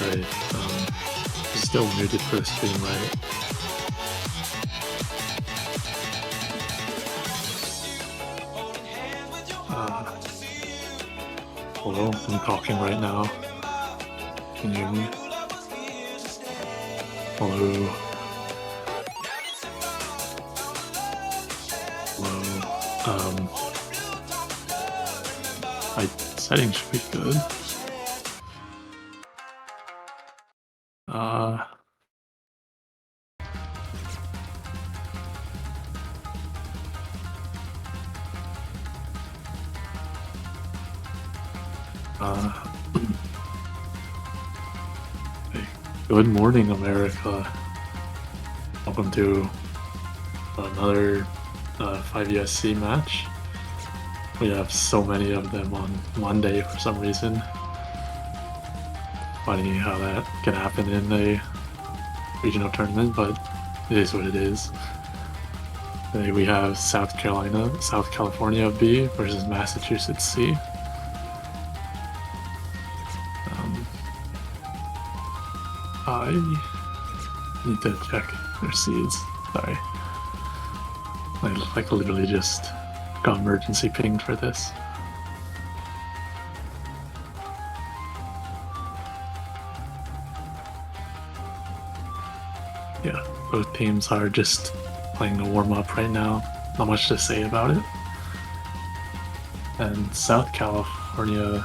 Right. Still muted for the stream, right? Hello, I'm talking right now. Can you hear me? Hello. Hello. My settings should be good. Hey, good morning, America. Welcome to another 5USC match. We have so many of them on Monday for some reason. Funny how that can happen in a regional tournament, but it is what it is. Today we have South California B versus Massachusetts C. I need to check their seeds. Sorry. I literally just got emergency pinged for this. Yeah, both teams are just playing a warm-up right now. Not much to say about it. And South California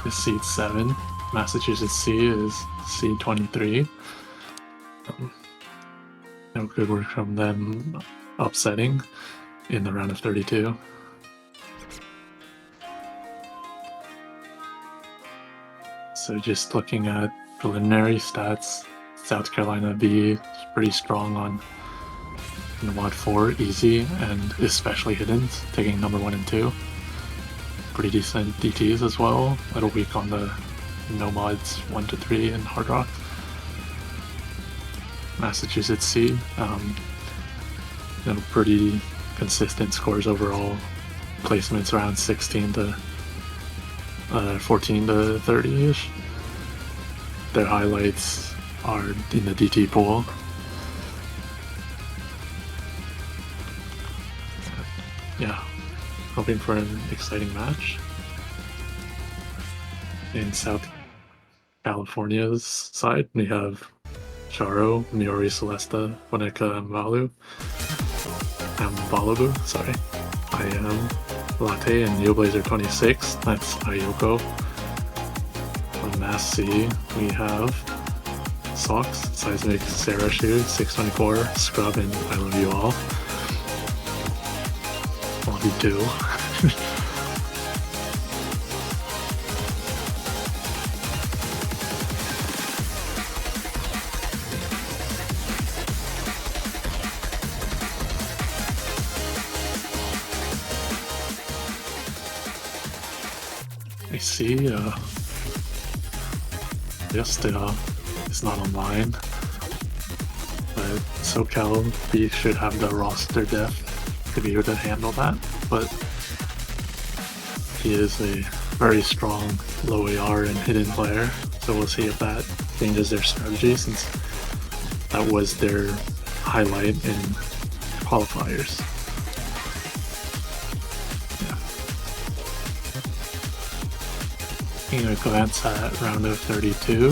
is seed 7. Massachusetts C is seed 23. No good work from them upsetting in the round of 32. So just looking at preliminary stats, South Carolina B is pretty strong on Mod 4, easy, and especially hidden, taking number 1 and 2. Pretty decent DTs as well, a little weak on the no mods 1 to 3 and Hard Rock. Massachusetts C, pretty consistent scores overall, placements around 16 to 14 to 30-ish. Their highlights are in the DT pool. Yeah, hoping for an exciting match. In South California's side, we have Charo, Miori Celesta, Waneka Mbalabu, sorry. I am Latte and Neoblazer 26, that's Ayoko. On Mass C, we have Socks, Seismic Sarah Shoe, 624, Scrub, and I Love You All. Love you too. I see, just it's not online, but SoCal B should have the roster depth to be able to handle that, but he is a very strong low AR and hidden player, so we'll see if that changes their strategy, since that was their highlight in qualifiers. Taking a glance at round of 32.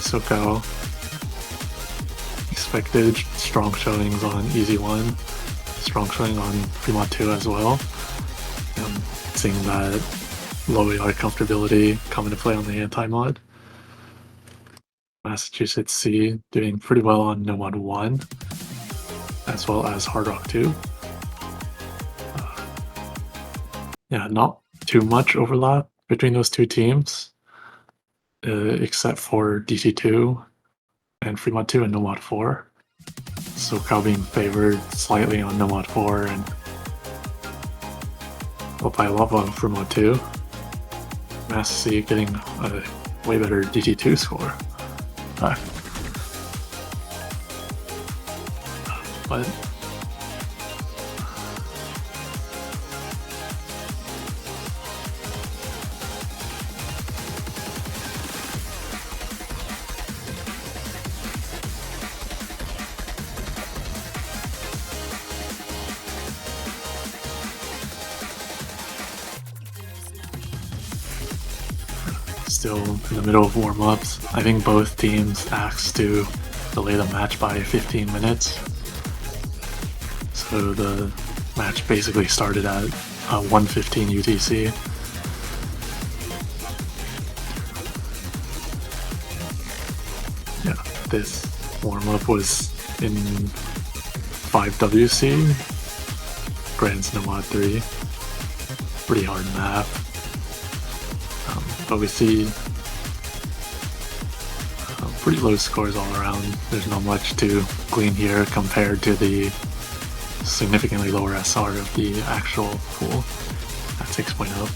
SoCal expected strong showings on Easy 1, strong showing on Fremont 2 as well. Seeing that low AR comfortability come into play on the anti-mod. Massachusetts C doing pretty well on No Mod 1, as well as Hard Rock 2. Yeah, not too much overlap between those two teams, except for DT2 and Fremont 2 and No Mod 4. SoCal being favored slightly on No Mod 4 and by a lot on Fremont 2. Mass C getting a way better DT2 score. But still in the middle of warm-ups. I think both teams asked to delay the match by 15 minutes. So the match basically started at 1:15 UTC. Yeah, this warm-up was in 5WC, Grand Nomad 3. Pretty hard map. But we see pretty low scores all around. There's not much to glean here compared to the significantly lower SR of the actual pool at 6.0.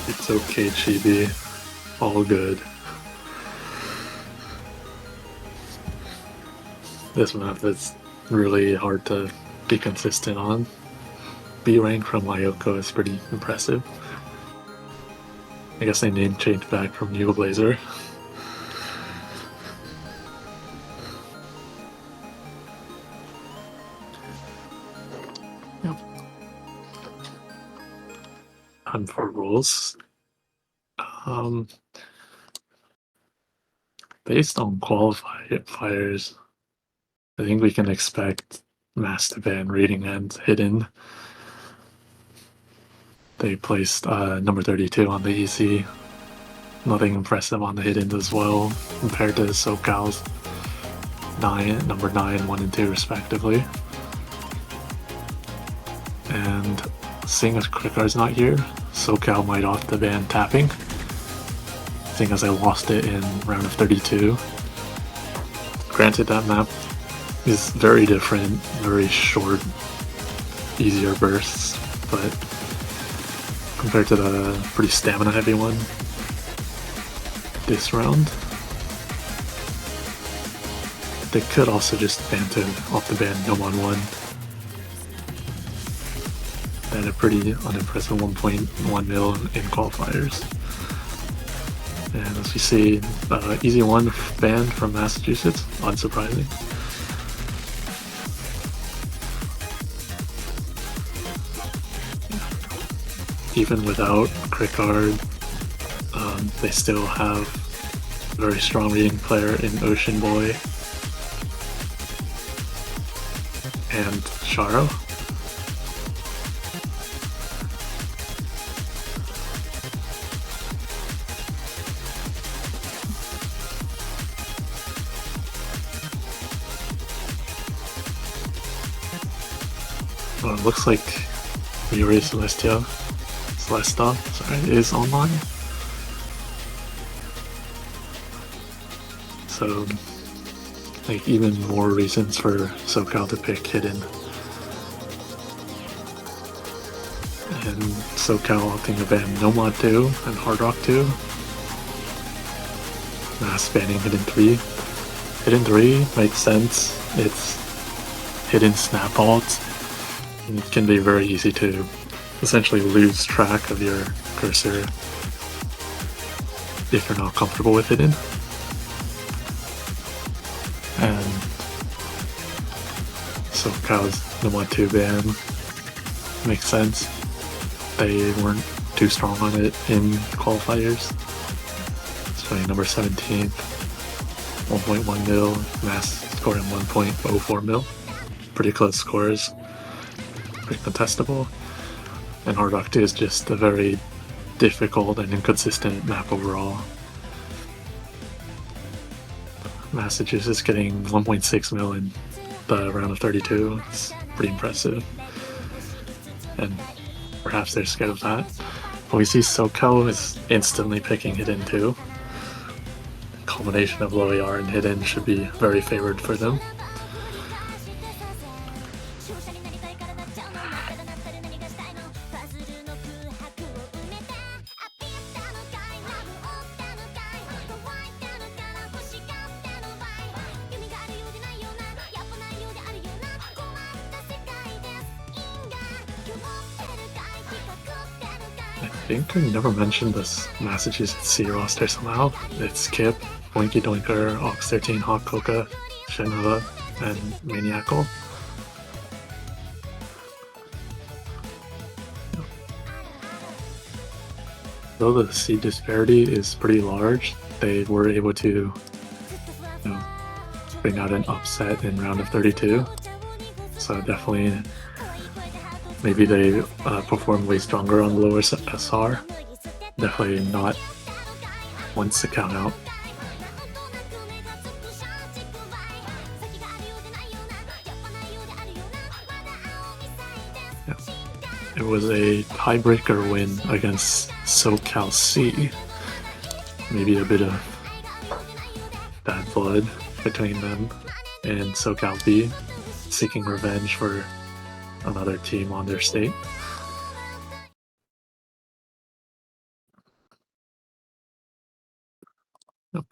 It's okay, Chibi. All good. This map is really hard to be consistent on. B rank from Mayoko is pretty impressive. I guess they name changed back from New Blazer. Yep. Time for rules. Based on qualifiers, I think we can expect Master Ban Reading and Hidden. They placed number 32 on the EC. Nothing impressive on the Hidden as well, compared to SoCal's number 9, 1, and 2 respectively. And seeing as Crickard's not here, SoCal might opt to ban tapping, seeing as I lost it in round of 32. Granted, that map is very different, very short, easier bursts, but compared to the pretty stamina heavy one this round, they could also just ban to off the ban Nomad 1 at a pretty unimpressive 1.1 mil in qualifiers. And as we see, easy 1 banned from Massachusetts, unsurprising. Even without Crickard, they still have a very strong reading player in Ocean Boy and Sharo. Well, it looks like Yuri Celesta is online. So, like, even more reasons for SoCal to pick Hidden. And SoCal opting to ban Nomad 2 and Hard Rock 2. Mass banning Hidden 3. Hidden 3 makes sense. It's hidden snap alt. It can be very easy to essentially lose track of your cursor if you're not comfortable with Hidden. And SoCal's Nomad 2 ban makes sense. They weren't too strong on it in qualifiers. Showing number 17th, 1.1 mil, Mass scoring 1.04 mil. Pretty close scores, pretty contestable. And Hard Rock 2 is just a very difficult and inconsistent map overall. Massachusetts getting 1.6 mil in the round of 32. It's pretty impressive. And perhaps they're scared of that. But we see SoCal is instantly picking Hidden too. The combination of low AR and Hidden should be very favored for them. I think we never mentioned this Massachusetts C roster somehow. It's Kip, Boinky Doinker, Ox 13, Hawk Coca, Shenhe, and Maniacal. Though the seed disparity is pretty large, they were able to bring out an upset in round of 32. So definitely, maybe they perform way stronger on the lower SR. Definitely not once to count out. Yeah. It was a tiebreaker win against SoCal C. Maybe a bit of bad blood between them and SoCal B, seeking revenge for another team on their state.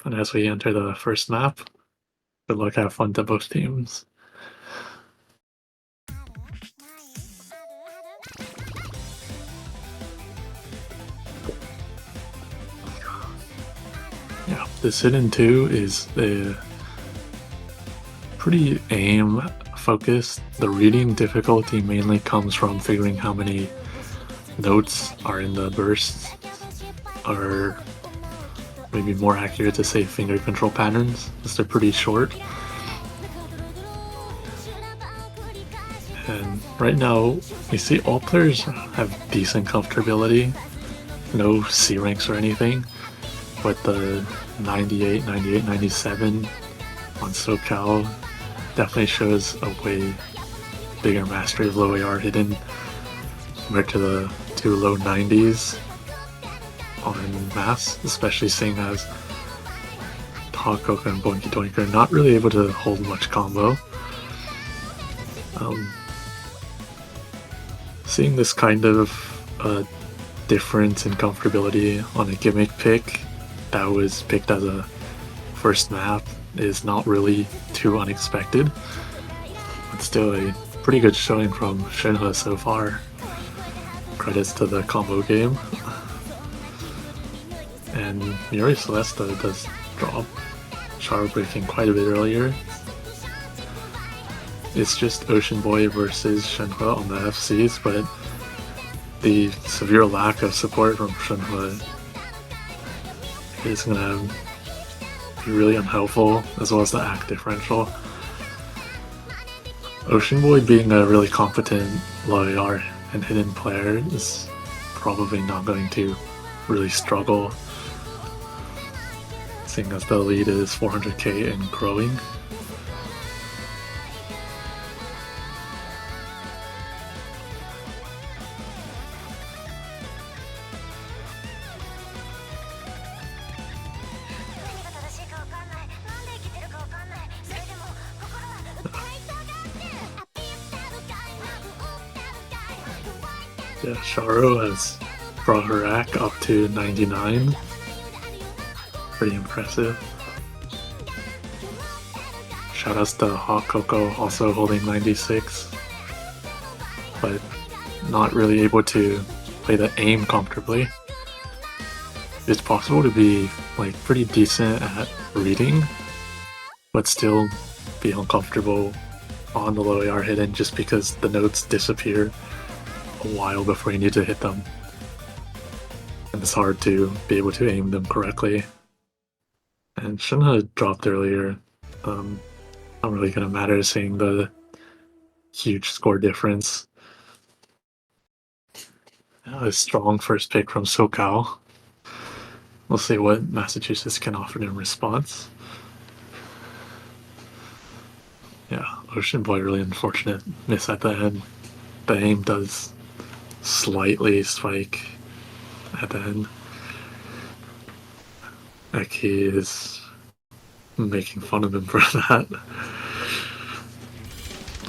And as we enter the first map, good luck, have fun to both teams. Yeah, this Hidden 2 is a pretty aim focused. The reading difficulty mainly comes from figuring how many notes are in the bursts, or maybe more accurate to say finger control patterns, because they're pretty short. And right now, you see all players have decent comfortability, no C ranks or anything, but the 98, 98, 97 on SoCal definitely shows a way bigger mastery of low AR Hidden compared to the two low 90s on Mass, especially seeing as Hawk Coca and Boinky Doinker are not really able to hold much combo. Seeing this kind of difference in comfortability on a gimmick pick that was picked as a first map is not really too unexpected, but still a pretty good showing from Shenhe so far. Credits to the combo game. And Miori Celesta does drop Char breaking quite a bit earlier. It's just Ocean Boy versus Shenhe on the FCs, but the severe lack of support from Shenhe is gonna be really unhelpful, as well as the act differential. Ocean Boy being a really competent low AR and Hidden player is probably not going to really struggle, seeing as the lead is 400k and growing. Yeah, Sharo has brought her rack up to 99. Pretty impressive. Shoutouts to Hawk Coco also holding 96, but not really able to play the aim comfortably. It's possible to be like pretty decent at reading, but still be uncomfortable on the low AR Hidden just because the notes disappear a while before you need to hit them. And it's hard to be able to aim them correctly. And Shinha dropped earlier. Not really gonna matter seeing the huge score difference. A strong first pick from SoCal. We'll see what Massachusetts can offer in response. Yeah, Ocean Boy, really unfortunate miss at the end. The aim does slightly spike at the end. Eki is making fun of him for that.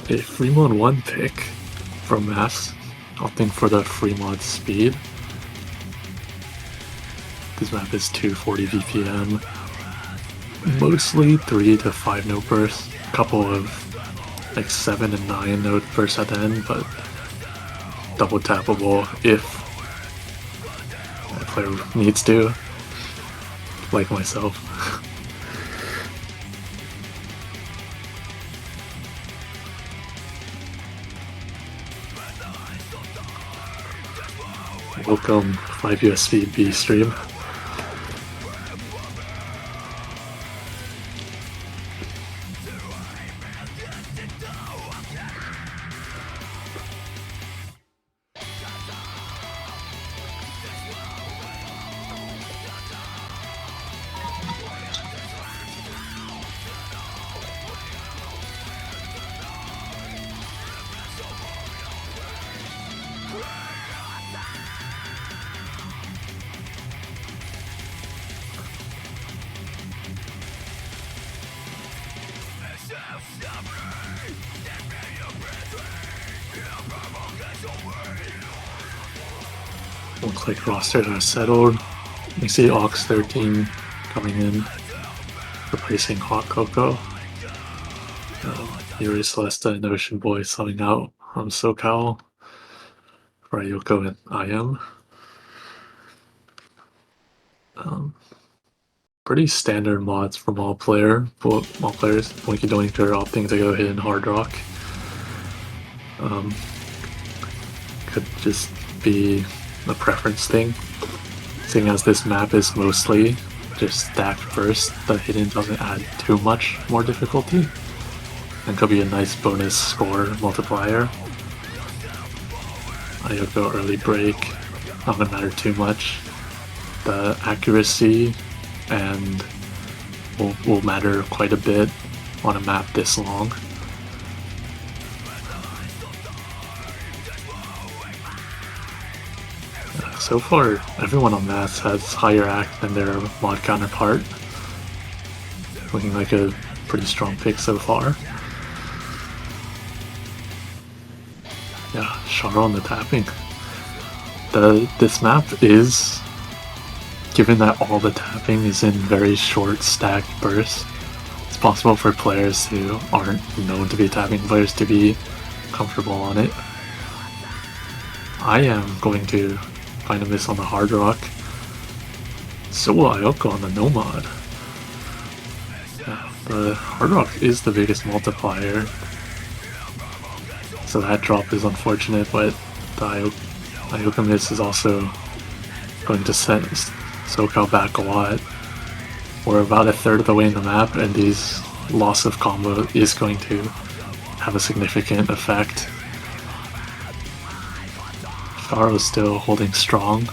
A Fremont 1 pick from Mass, opting for the Fremont speed. This map is 240 VPM, mostly 3 to 5 note bursts, a couple of like 7 and 9 note bursts at the end, but double tappable if the player needs to, like myself. Welcome 5USC25 stream. Looks like rosters are settled. You see Ox 13 coming in, replacing Hot Cocoa. Yuri Celesta and Ocean Boy subbing out from SoCal. Ryoko and IM. Pretty standard mods from all players. Winky Doinker opting to go hidden Hard Rock. Could just be a preference thing. Seeing as this map is mostly just stacked first, the hidden doesn't add too much more difficulty. And could be a nice bonus score multiplier. Ayoko early break, not gonna matter too much. The accuracy and will matter quite a bit on a map this long. So far, everyone on Mass has higher act than their mod counterpart. Looking like a pretty strong pick so far. Yeah, Charo on the tapping. This map is, given that all the tapping is in very short stacked bursts, it's possible for players who aren't known to be tapping players to be comfortable on it. I am going to find a miss on the Hard Rock. So will Ayoko on the No Mod. Yeah, the Hard Rock is the biggest multiplier, so that drop is unfortunate, but the Ayoko miss is also going to set SoCal back a lot. We're about a third of the way in the map, and these loss of combo is going to have a significant effect. Charo's still holding strong,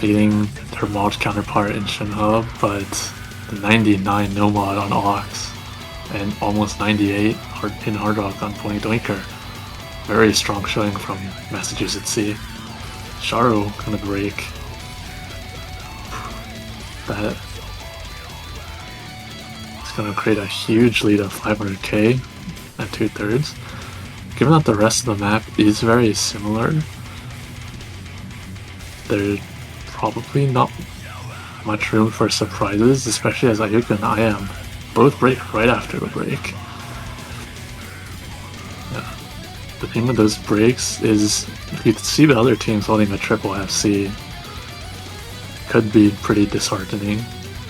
beating her mod counterpart in Shinha, but the 99 no mod on Ox and almost 98 in Hard Rock on Pony Doinker. Very strong showing from Massachusetts C. Charo gonna break that. It's gonna create a huge lead of 500k at 2/3. Given that the rest of the map is very similar, there's probably not much room for surprises, especially as Ayuka and IM both break right after the break. Yeah. The thing with those breaks is, if you see the other teams holding a triple FC, could be pretty disheartening.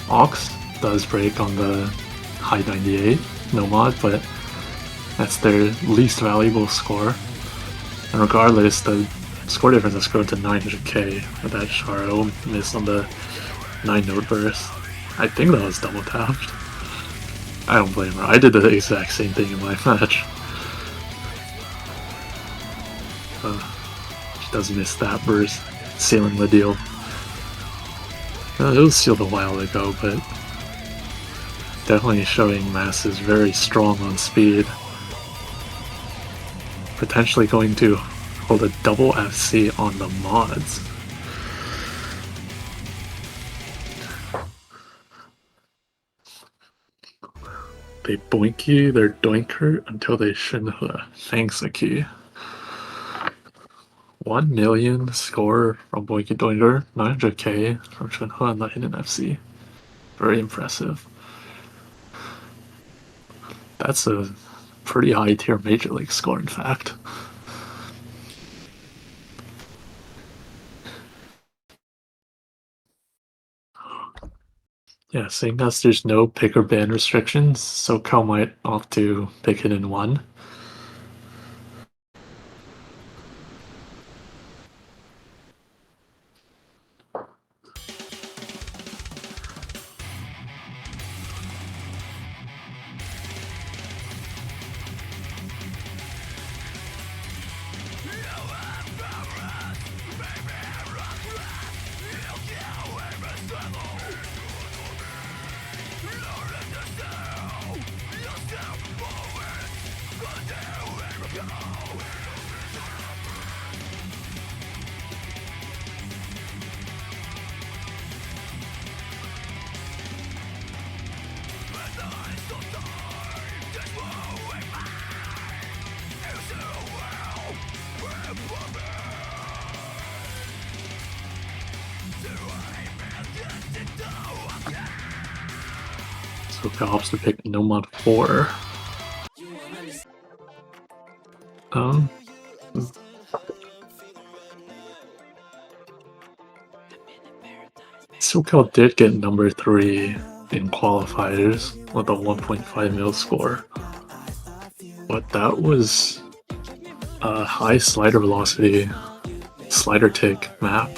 Ox does break on the high 98 no mod, but that's their least valuable score. And regardless, the score difference has grown to 900k with that Charo miss on the 9-note burst. I think that was double tapped. I don't blame her. I did the exact same thing in my match. She does miss that burst, sealing the deal. It was sealed a while ago, but definitely showing Mass is very strong on speed. Potentially going to hold a double FC on the mods. They boink you, they're doinker until they shinhe. Thanks, Aki. 1 million score from Boinky Doinker, 900k from Shinhe and the Hidden FC. Very impressive. That's a pretty high tier Major League score, in fact. Yeah, seeing as there's no pick or ban restrictions, SoCal might opt to pick it in one. SoCal opts to pick Nomad 4. SoCal did get number 3 in qualifiers with a 1.5 mil score, but that was a high slider velocity, slider tick map,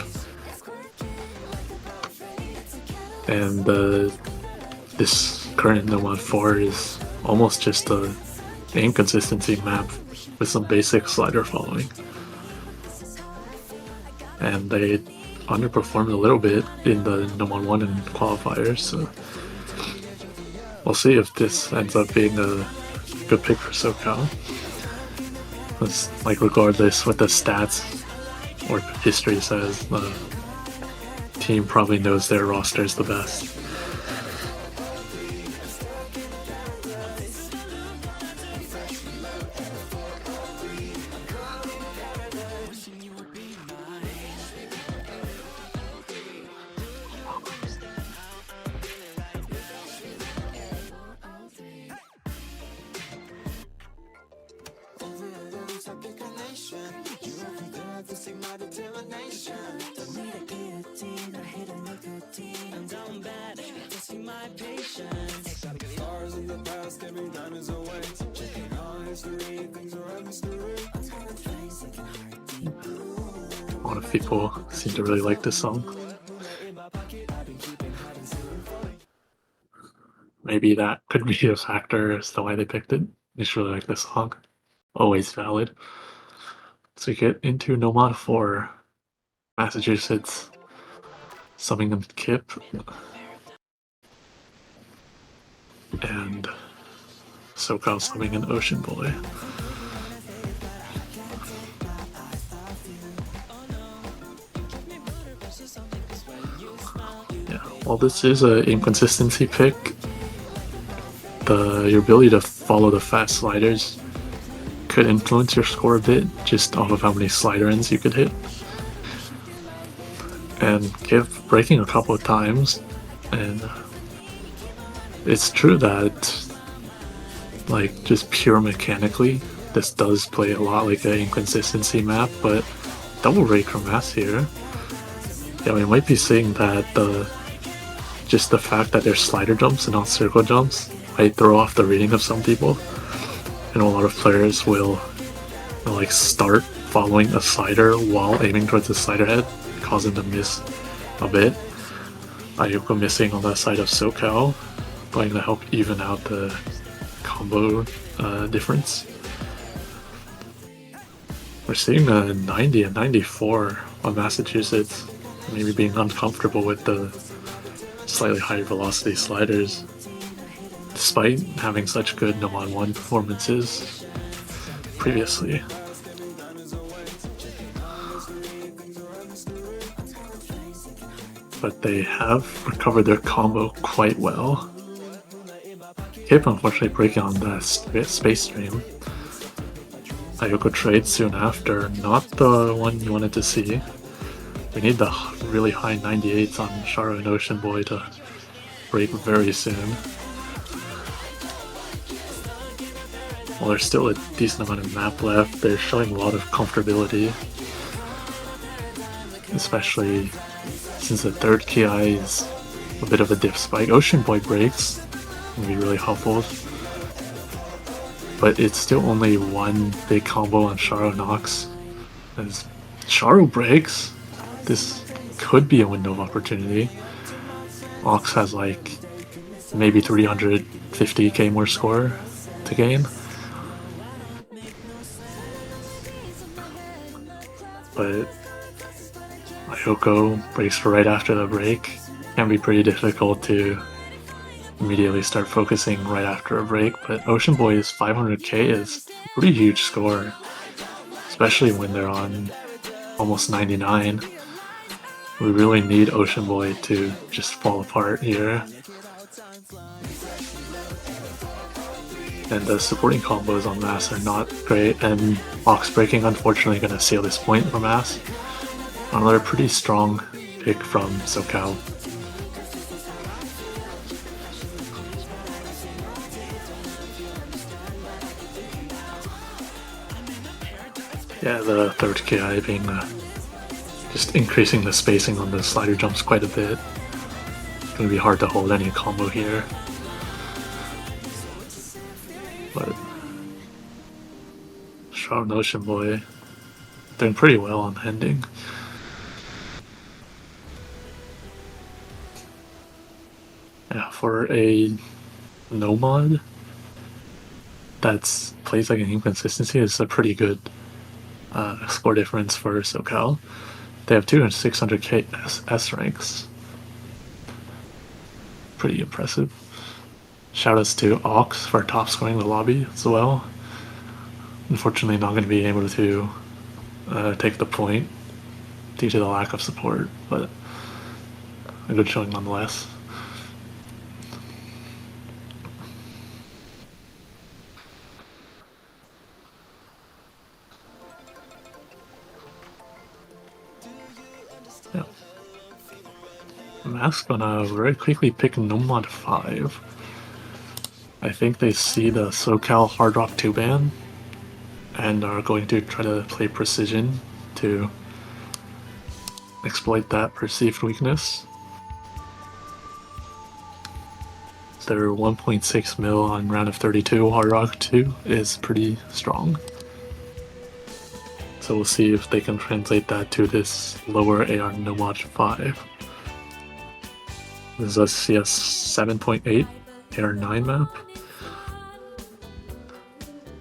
and this current Nomad 4 is almost just an inconsistency map with some basic slider following, and they underperformed a little bit in the Nomad 1 and qualifiers, so we'll see if this ends up being a good pick for SoCal. It's like, regardless what the stats or history says, the team probably knows their roster is the best. A lot of people seem to really like this song. Maybe that could be a factor as to why they picked it. They just really like this song. Always valid. So we get into Nomad 4, Massachusetts, Summing Kip, and SoCal summing an Ocean Boy. Yeah, while this is an inconsistency pick, your ability to follow the fast sliders could influence your score a bit, just off of how many slider ends you could hit. And Kip breaking a couple of times, and it's true that, like, just pure mechanically, this does play a lot like an inconsistency map, but double rake from Mass here. Yeah, we might be seeing that just the fact that there's slider jumps and not circle jumps might throw off the reading of some people. And a lot of players will like start following a slider while aiming towards the slider head, cause him to miss a bit. Ayoko missing on the side of SoCal, going to help even out the combo difference. We're seeing a 90 and 94 on Massachusetts, maybe being uncomfortable with the slightly higher velocity sliders, despite having such good no-on-1 performances previously. But they have recovered their combo quite well. Keep unfortunately breaking on the space stream. Ayoko trade soon after, not the one you wanted to see. We need the really high 98s on Sharo and Ocean Boy to break very soon. While there's still a decent amount of map left, they're showing a lot of comfortability. Especially since the third KI is a bit of a diff spike. Ocean Boy breaks can be really helpful. But it's still only one big combo on Sharo Nox. As Sharo breaks, this could be a window of opportunity. Ox has like maybe 350k more score to gain. But Ayoko breaks right after the break. Can be pretty difficult to immediately start focusing right after a break, but Ocean Boy's 500k is a pretty huge score, especially when they're on almost 99. We really need Ocean Boy to just fall apart here. And the supporting combos on Mass are not great, and Ox breaking unfortunately going to seal this point for Mass. Another pretty strong pick from SoCal. Yeah, the third KI being just increasing the spacing on the slider jumps quite a bit. It's going to be hard to hold any combo here. But Shroud and Ocean Boy doing pretty well on ending. Yeah, for a no mod that's plays like an inconsistency, is a pretty good score difference for SoCal. They have 600k S ranks. Pretty impressive. Shoutouts to Ox for top scoring the lobby as well. Unfortunately not going to be able to take the point due to the lack of support, but a good showing nonetheless. Yeah. Mask's gonna very quickly pick Nomad 5. I think they see the SoCal Hard Rock 2 ban and are going to try to play precision to exploit that perceived weakness. Their 1.6 mil on round of 32 Hard Rock 2 is pretty strong. So we'll see if they can translate that to this lower AR Nomad 5. This is a CS 7.8 AR 9 map.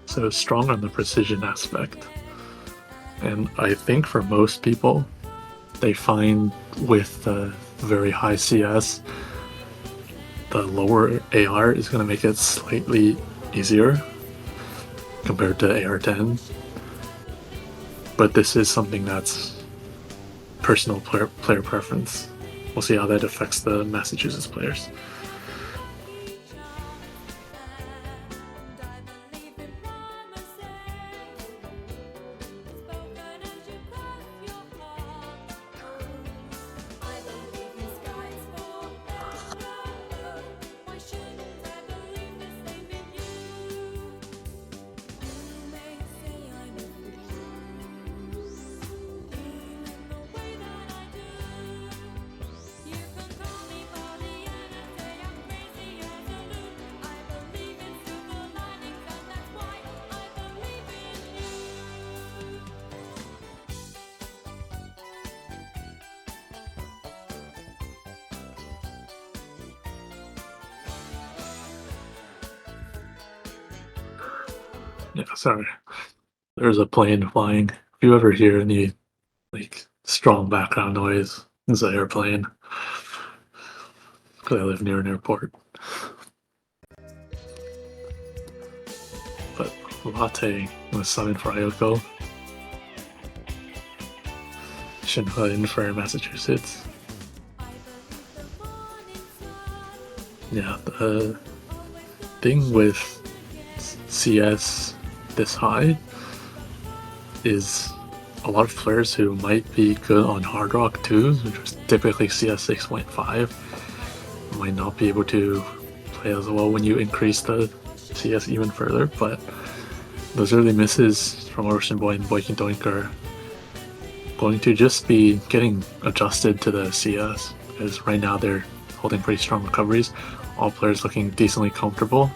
So strong on the precision aspect. And I think for most people, they find with the very high CS, the lower AR is going to make it slightly easier compared to AR 10. But this is something that's personal player preference. We'll see how that affects the Massachusetts players. Yeah, sorry. There's a plane flying. If you ever hear any like strong background noise, it's an airplane. Because I live near an airport. But Latte was summoned for Ayoko. Shinhua in for Massachusetts. Yeah, the thing with CS this high is a lot of players who might be good on Hard Rock 2s, which is typically CS 6.5, might not be able to play as well when you increase the CS even further, but those early misses from Ocean Boy and Boykin Doink are going to just be getting adjusted to the CS, because right now they're holding pretty strong recoveries, all players looking decently comfortable.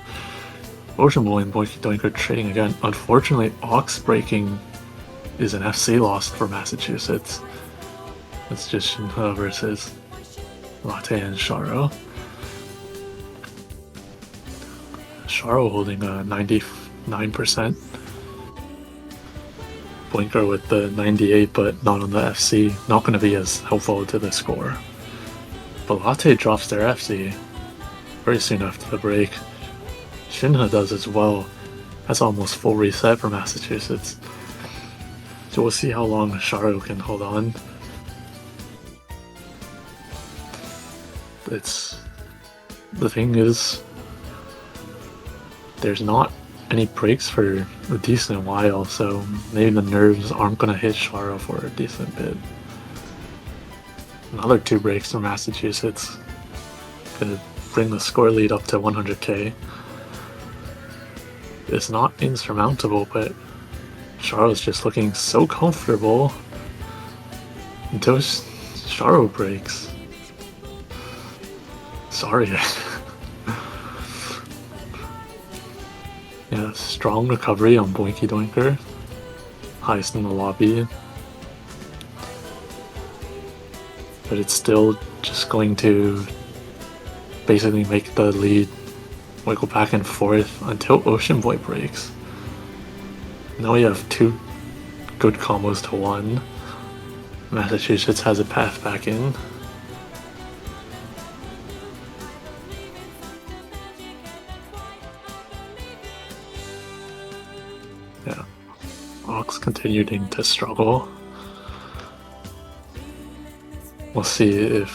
Ocean Boy and Boykin Doink are trading again. Unfortunately, Ox breaking is an FC loss for Massachusetts. It's just Shinhua versus Latte and Sharo. Sharo holding a 99%. Blinker with the 98, but not on the FC. Not going to be as helpful to the score. But Latte drops their FC very soon after the break. Shinhua does as well. That's almost full reset for Massachusetts. So we'll see how long Sharo can hold on. The thing is, there's not any breaks for a decent while, so maybe the nerves aren't going to hit Sharo for a decent bit. Another 2 breaks for Massachusetts. Gonna bring the score lead up to 100k. It's not insurmountable, but Sharo's just looking so comfortable until Sharo breaks. Sorry. Yeah, strong recovery on Boinky Doinker. Highest in the lobby. But it's still just going to basically make the lead wiggle back and forth until Ocean Boy breaks. Now we have 2 good combos to 1. Massachusetts has a path back in. Yeah, Ox continuing to struggle. We'll see if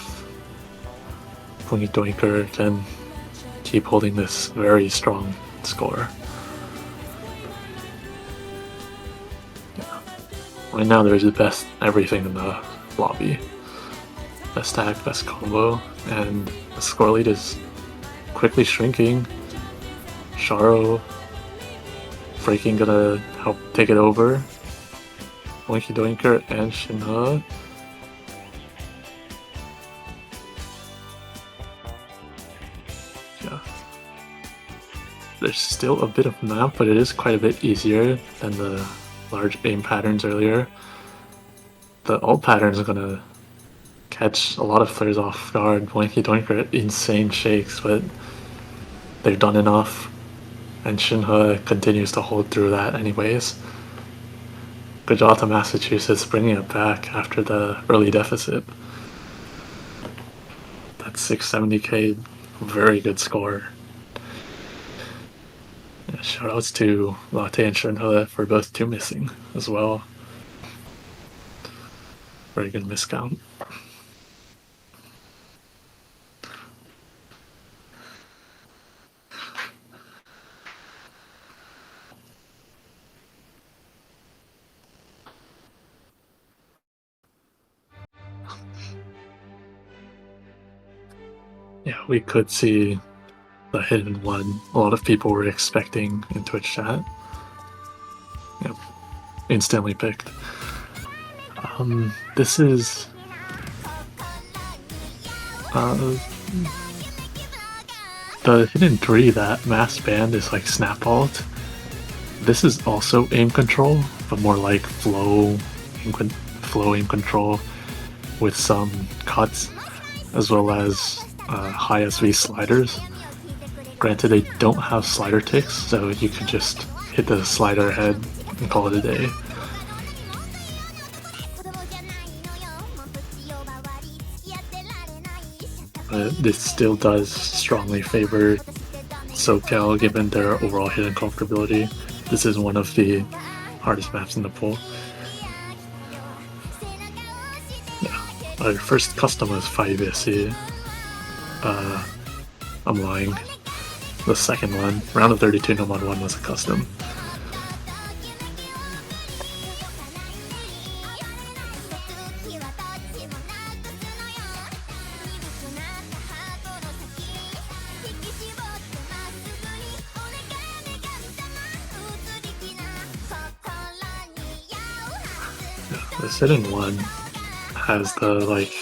Boinky Doinker can keep holding this very strong score. Yeah. Right now there's the best everything in the lobby. Best tag, best combo, and the score lead is quickly shrinking. Sharo Breaking gonna help take it over. Boinky Doinker and Shinhua. Yeah. There's still a bit of map, but it is quite a bit easier than the large aim patterns earlier. The alt patterns are gonna catch a lot of players off guard. Boinky Doinker insane shakes, but they've done enough. And Shinhua continues to hold through that anyways. Good job to Massachusetts bringing it back after the early deficit. That's 670k, very good score. Yeah, shoutouts to Latte and Shinhua for both 2 missing as well. Very good miscount. Yeah, we could see the hidden one a lot of people were expecting in Twitch chat. Yep, instantly picked. This is the hidden 3 that Mass Band is like Snap Alt. This is also aim control, but more like flow aim control with some cuts, as well as high SV sliders. Granted, they don't have slider ticks, so you can just hit the slider head and call it a day. But this still does strongly favor SoCal given their overall hidden comfortability. This is one of the hardest maps in the pool. Yeah. Our first custom was 5USC. I'm lying. The second one, round of 32 no mod 1 was a custom. The sitting one has the like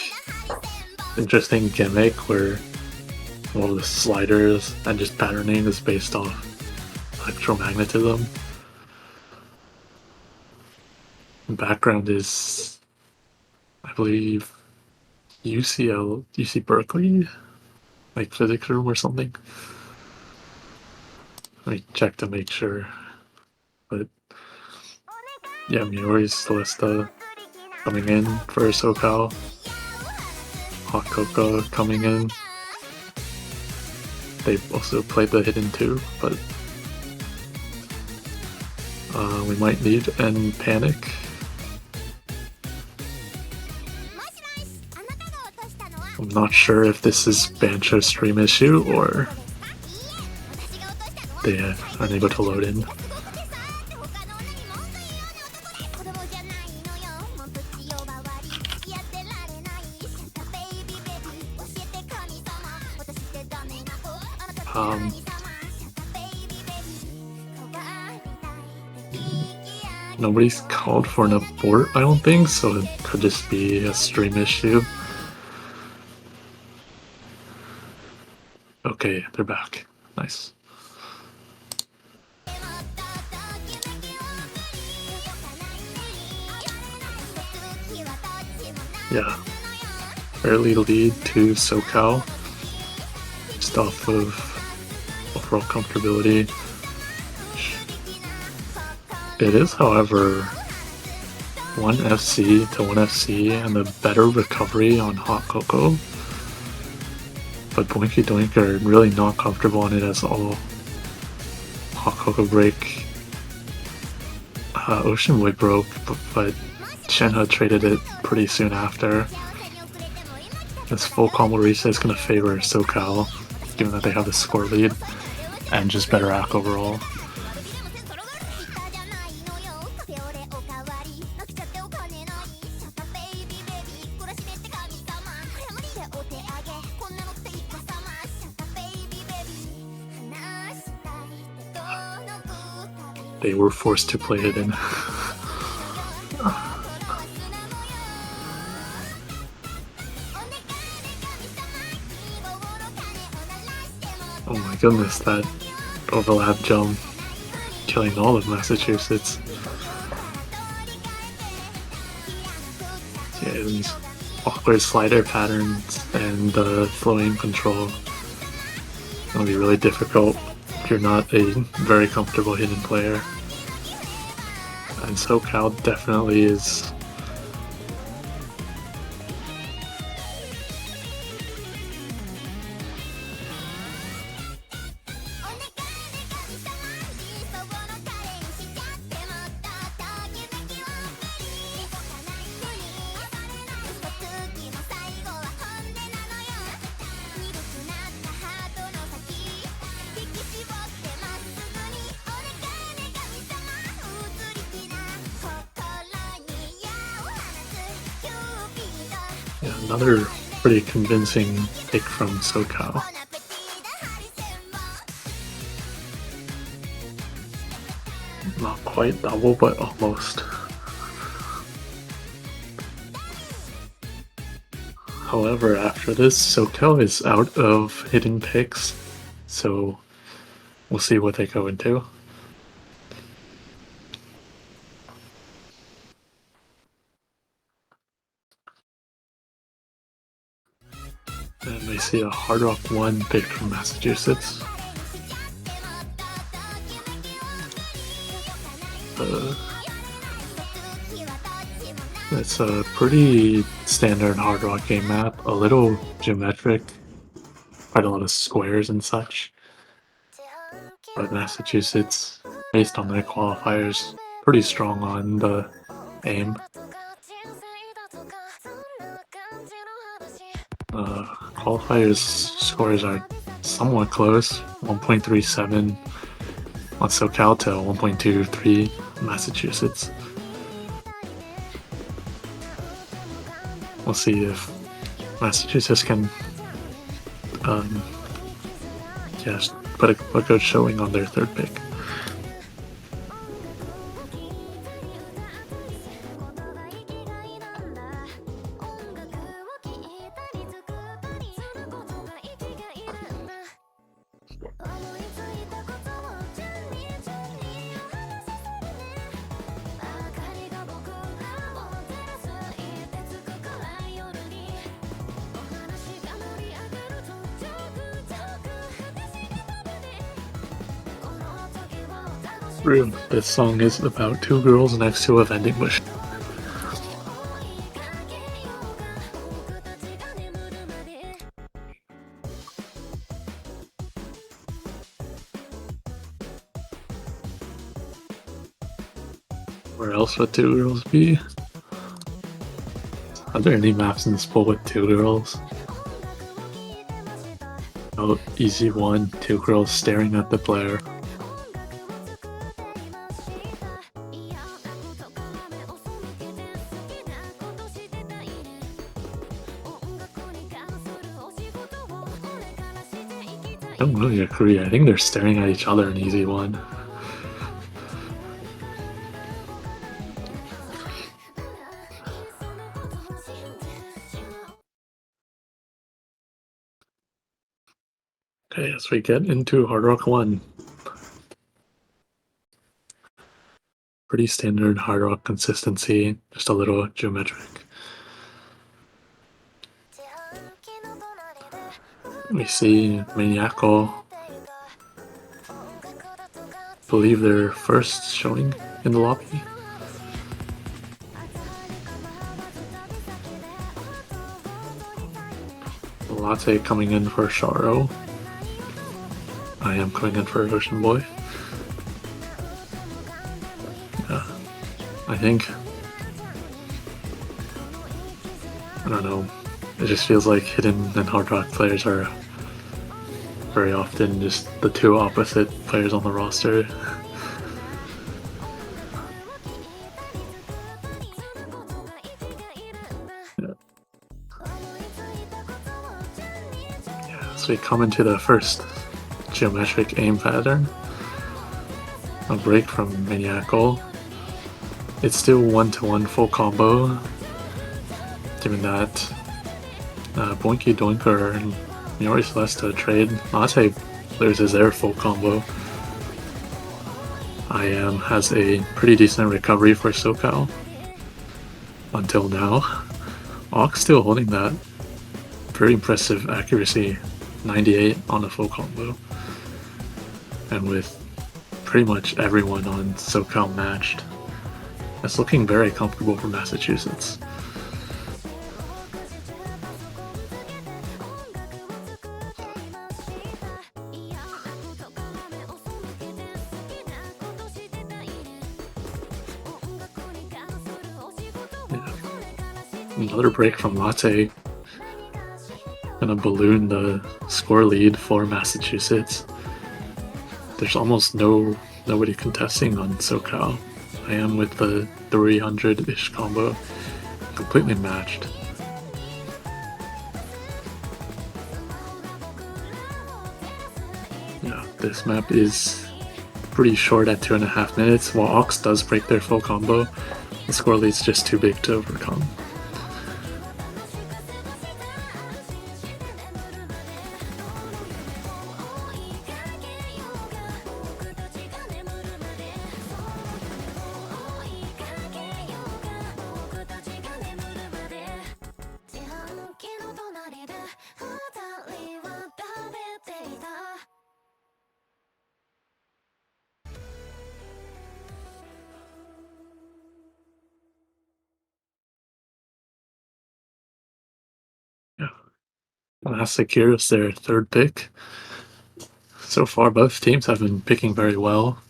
interesting gimmick where all the sliders and just patterning is based off electromagnetism. The background is, I believe, UC Berkeley, like physics room or something. Let me check to make sure. But yeah, Miori's Celesta coming in for SoCal. Hot Cocoa coming in. They've also played the hidden too, but we might need and Panic. I'm not sure if this is Bancho stream issue or they are unable to load in. Nobody's called for an abort, I don't think, so it could just be a stream issue. Okay, they're back. Nice. Yeah, early lead to SoCal, just off of overall comfortability. It is, however, 1 FC to 1 FC and a better recovery on Hot Cocoa. But Boinky Doink are really not comfortable on it at all. Hot Cocoa break. Ocean Wave broke, but Shenhe traded it pretty soon after. This full combo reset is going to favor SoCal, given that they have the score lead and just better act overall. They were forced to play hidden. Oh my goodness, that overlap jump killing all of Massachusetts. Yeah, these awkward slider patterns and the flowing control. It's gonna be really difficult if you're not a very comfortable hidden player. And SoCal definitely is. Yeah, another pretty convincing pick from SoCal. Not quite double, but almost. However, after this, SoCal is out of hidden picks, so we'll see what they go into. And they see a Hard Rock 1 pick from Massachusetts. It's a pretty standard Hard Rock game map, a little geometric, quite a lot of squares and such. But Massachusetts, based on their qualifiers, pretty strong on the aim. Qualifiers scores are somewhat close, 1.37 on SoCal to 1.23 Massachusetts. We'll see if Massachusetts can just put a good showing on their third pick. True, this song is about two girls next to a vending machine. Where else would two girls be? Are there any maps in this pool with two girls? Oh, easy one, two girls staring at the player. I don't really agree. I think they're staring at each other in easy one. Okay, as we get into Hard Rock 1. Pretty standard Hard Rock consistency, just a little geometric. We see Maniacal. Believe their first showing in the lobby. Latte coming in for Sharo. I am coming in for Ocean Boy. Yeah, I think, I don't know, it just feels like Hidden and Hard Rock players are very often just the two opposite players on the roster. Yeah, so we come into the first geometric aim pattern. A break from Maniacal. It's still 1-to-1 full combo, given that Boinky Doinker and Miori Celeste trade. Latte loses their full combo. IAM has a pretty decent recovery for SoCal until now. Ox still holding that. Very impressive accuracy, 98 on a full combo. And with pretty much everyone on SoCal matched, it's looking very comfortable for Massachusetts. Another break from Latte. Gonna balloon the score lead for Massachusetts. There's almost nobody contesting on SoCal. I am with the 300-ish combo. Completely matched. Yeah, this map is pretty short at 2.5 minutes. While Ox does break their full combo, the score lead's just too big to overcome. Mass secures their third pick. So far, both teams have been picking very well.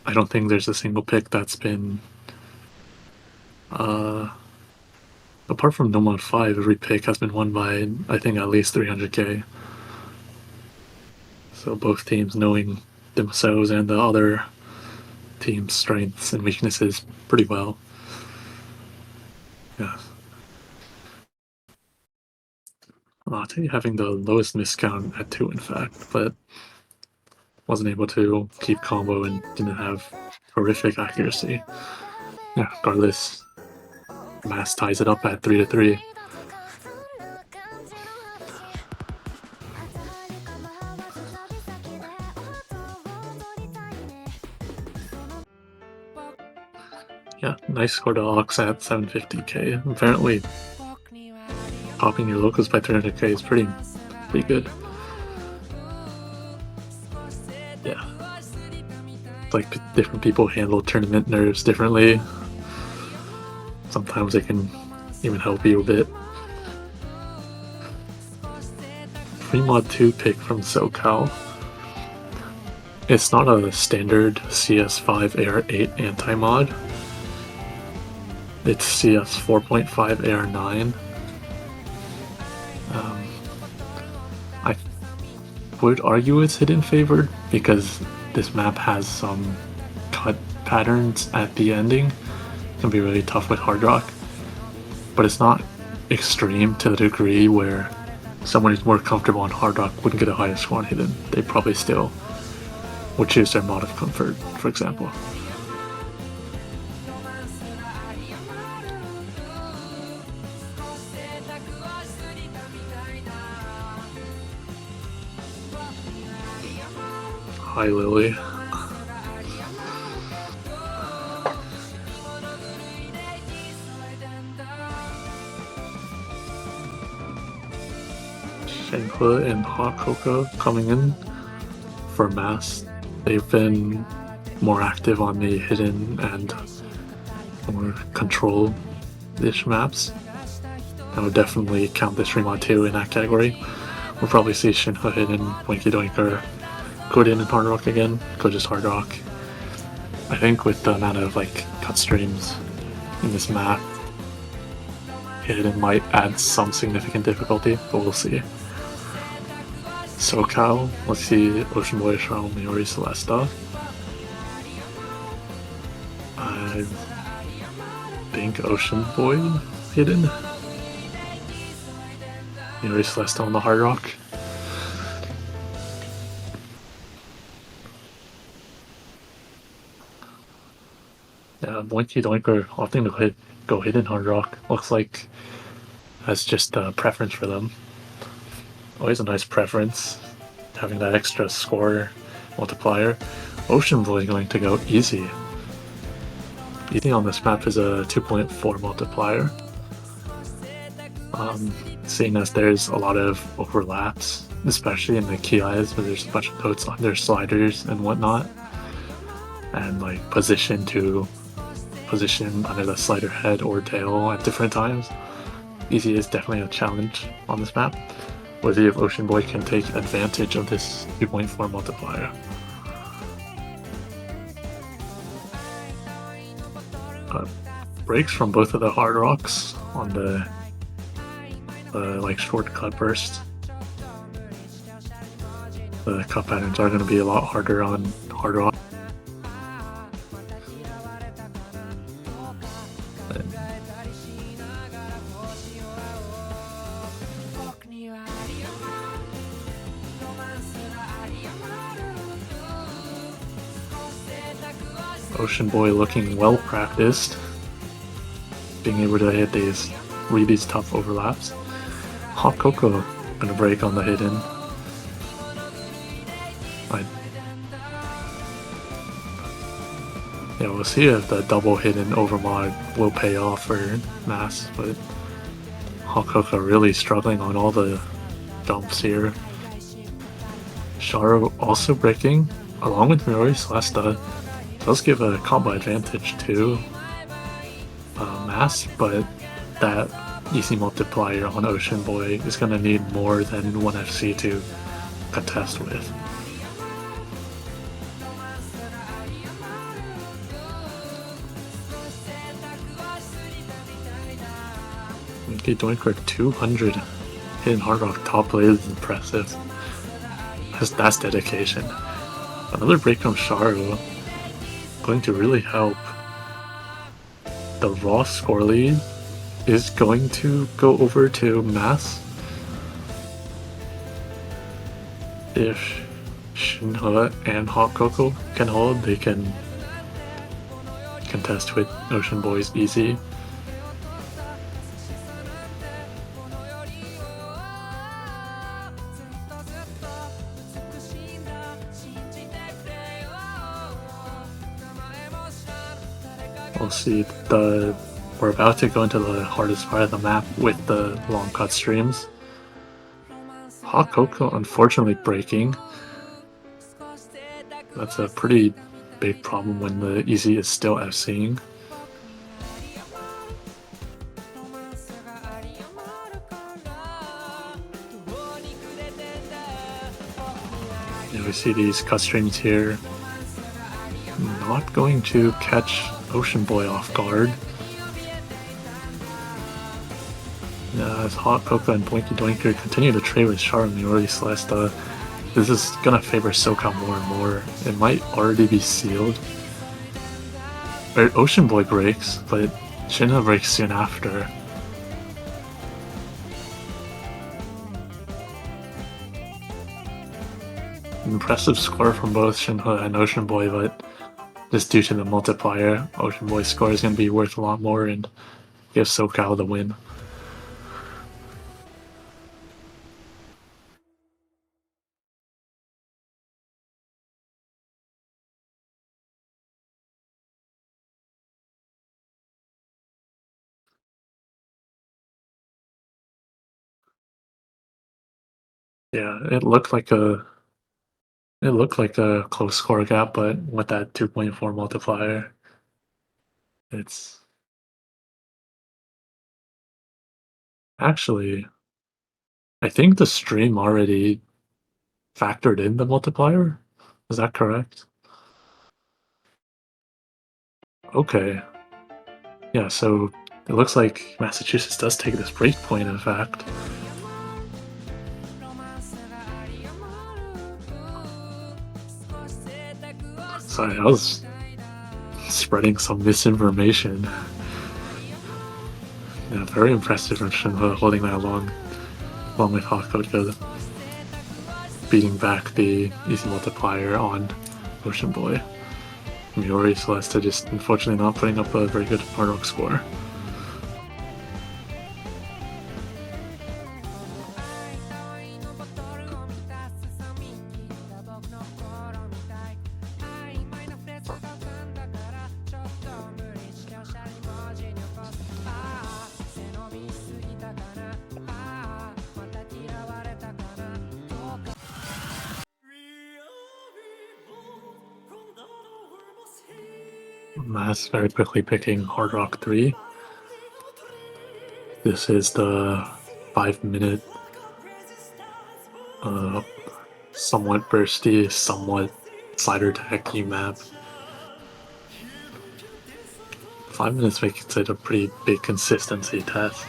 I don't think there's a single pick that's been, uh, apart from No Mod 5, every pick has been won by, I think, at least 300k. So both teams knowing themselves and the other team's strengths and weaknesses pretty well. Yeah. Having the lowest miscount at 2, in fact, but wasn't able to keep combo and didn't have horrific accuracy. Yeah, regardless, Mass ties it up at 3-3. Yeah, nice score to Ox at 750k. Apparently, popping your locals by 300k is pretty good. Yeah. Like, different people handle tournament nerves differently. Sometimes they can even help you a bit. Free mod 2 pick from SoCal. It's not a standard CS5 AR8 anti-mod. It's CS 4.5 AR9. I would argue it's hidden favored because this map has some cut patterns at the ending. It can be really tough with Hard Rock, but it's not extreme to the degree where someone who's more comfortable on Hard Rock wouldn't get a higher score on hidden. They probably still would choose their mod of comfort, for example. Hi, Lily. Shenhua and Hakoka coming in for Mass. They've been more active on the hidden and more control-ish maps. I would definitely count this Remod 2 in that category. We'll probably see Shenhua hidden, Winky Doinker, go in Hard Rock again, go just Hard Rock. I think with the amount of like cut streams in this map, hidden might add some significant difficulty, but we'll see. SoCal, let's see Ocean Boy, Shroud, Miori, Celesta. I think Ocean Boy hidden. Miori, Celesta on the Hard Rock. Yeah, Boinky Doinker opting to go hidden Hard Rock. Looks like that's just a preference for them. Always a nice preference, having that extra score multiplier. Ocean Boy going to go easy. Easy on this map is a 2.4 multiplier. Seeing as there's a lot of overlaps, especially in the key eyes where there's a bunch of notes on their sliders and whatnot, and like position under the slider head or tail at different times. Easy is definitely a challenge on this map. We'll see if Ocean Boy can take advantage of this 2.4 multiplier. Breaks from both of the Hard Rocks on the like shortcut burst. The cut patterns are going to be a lot harder on Hard Rock. Ocean Boy looking well practiced, being able to read these tough overlaps. Hot Cocoa gonna break on the hidden. Yeah, we'll see if the double hidden overmod will pay off for Mass, but Hot Cocoa really struggling on all the jumps here. Sharo also breaking, along with Miori Celesta. Does give a combo advantage to Mass, but that easy multiplier on Ocean Boy is going to need more than 1FC to contest with. Okay, Doinkler 200 hitting Hard Rock top lane is impressive. That's dedication. Another break from Sharu going to really help. The raw score lead is going to go over to Mass. If Shinhe and Hot Cocoa can hold, they can contest with Ocean Boys easy. We'll see. We're about to go into the hardest part of the map with the long cut streams. Hot Cocoa unfortunately breaking. That's a pretty big problem when the easy is still FCing. And we see these cut streams here. Not going to catch Ocean Boy off guard. As Hot Cocoa and Boinky Doinker continue to trade with Char and Miori Celesta, this is gonna favor SoCal more and more. It might already be sealed. Ocean Boy breaks, but Shinhe breaks soon after. Impressive score from both Shinhe and Ocean Boy, but just due to the multiplier, Ocean Boy's score is going to be worth a lot more and give SoCal the win. Yeah, it looked like a close score gap, but with that 2.4 multiplier, it's actually, I think the stream already factored in the multiplier. Is that correct? Okay. Yeah, so it looks like Massachusetts does take this break point, in fact. Sorry, I was spreading some misinformation. Yeah, very impressive from Shinhe holding that along with Hot Cocoa, beating back the easy multiplier on Ocean Boy. Miori Celesta just unfortunately not putting up a very good Hard Rock score. Mass very quickly picking Hard Rock 3. This is the 5-minute, somewhat bursty, somewhat slider techy map. 5 minutes makes it a pretty big consistency test,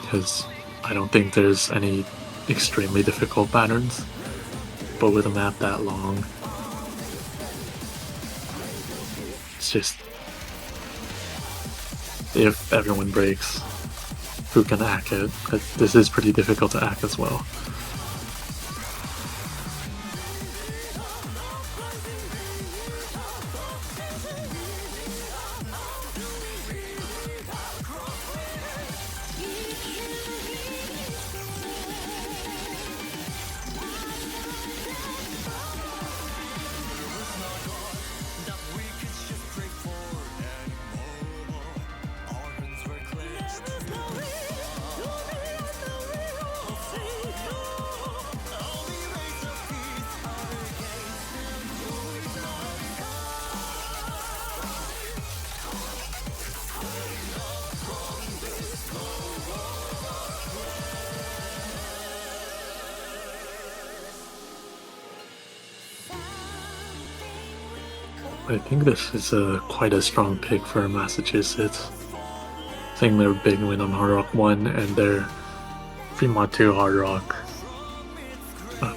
because I don't think there's any extremely difficult patterns, but with a map that long, it's just, if everyone breaks, who can hack it? This is pretty difficult to hack as well. I think this is quite a strong pick for Massachusetts. Saying their big win on Hard Rock 1 and their Fremont 2 Hard Rock,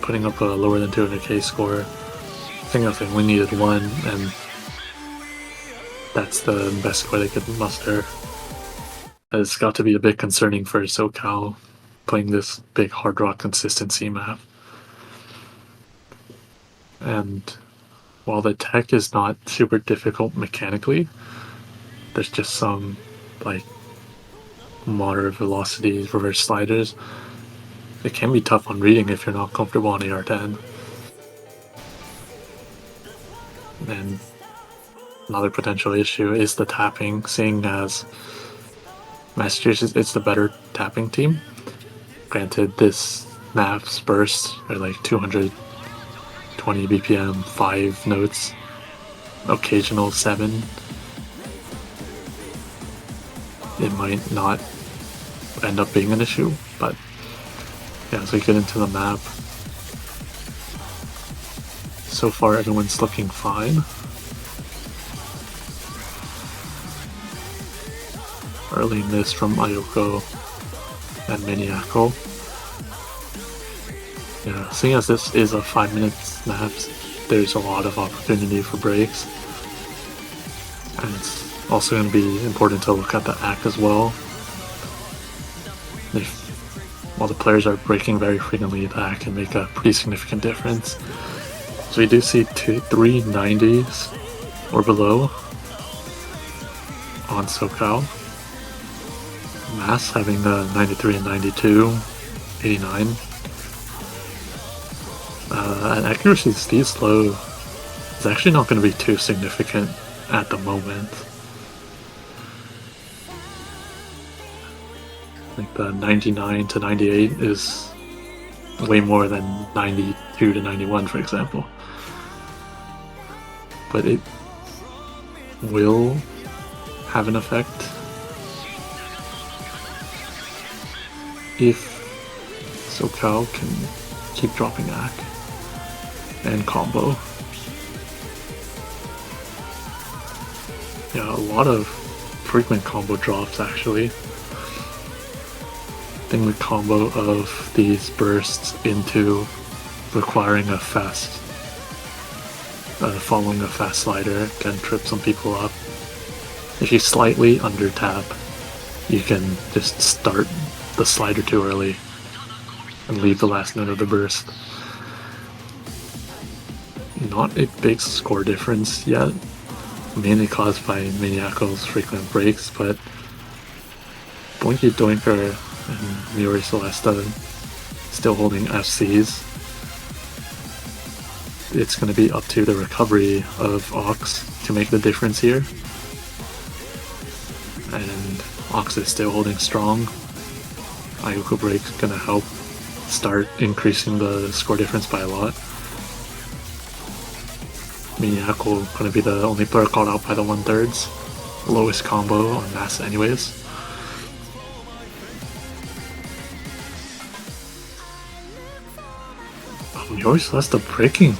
putting up a lower than 200k score. I think if they only needed 1, and that's the best score they could muster. It's got to be a bit concerning for SoCal playing this big Hard Rock consistency map. And while the tech is not super difficult mechanically, there's just some like moderate velocities, reverse sliders. It can be tough on reading if you're not comfortable on AR10. And another potential issue is the tapping, seeing as Massachusetts is the better tapping team. Granted, this map's bursts are like 220 BPM, 5 notes, occasional 7. It might not end up being an issue, but yeah, as we get into the map, so far everyone's looking fine. Early miss from Ayoko and Miniako. Yeah, seeing as this is a 5-minute map, there's a lot of opportunity for breaks. And it's also going to be important to look at the ACK as well. While the players are breaking very frequently, the ACK can make a pretty significant difference. So we do see 3 90s or below on SoCal. Mass having a 93 and 92, 89. And accuracy these low is actually not going to be too significant at the moment. I think the 99 to 98 is way more than 92 to 91, for example. But it will have an effect if SoCal can keep dropping ACK and combo. Yeah, a lot of frequent combo drops actually. Thing with combo of these bursts into requiring a fast, following a fast slider can trip some people up. If you slightly under tap, you can just start the slider too early and leave the last note of the burst. Not a big score difference yet, mainly caused by Maniaco's frequent breaks, but Boinky Doinker and Miori Celesta still holding FCs. It's going to be up to the recovery of Ox to make the difference here. And Ox is still holding strong. Ayoko break's going to help start increasing the score difference by a lot. Miniako going to be the only player called out by the 1/3. Lowest combo on Mass anyways. Miori Celesta breaking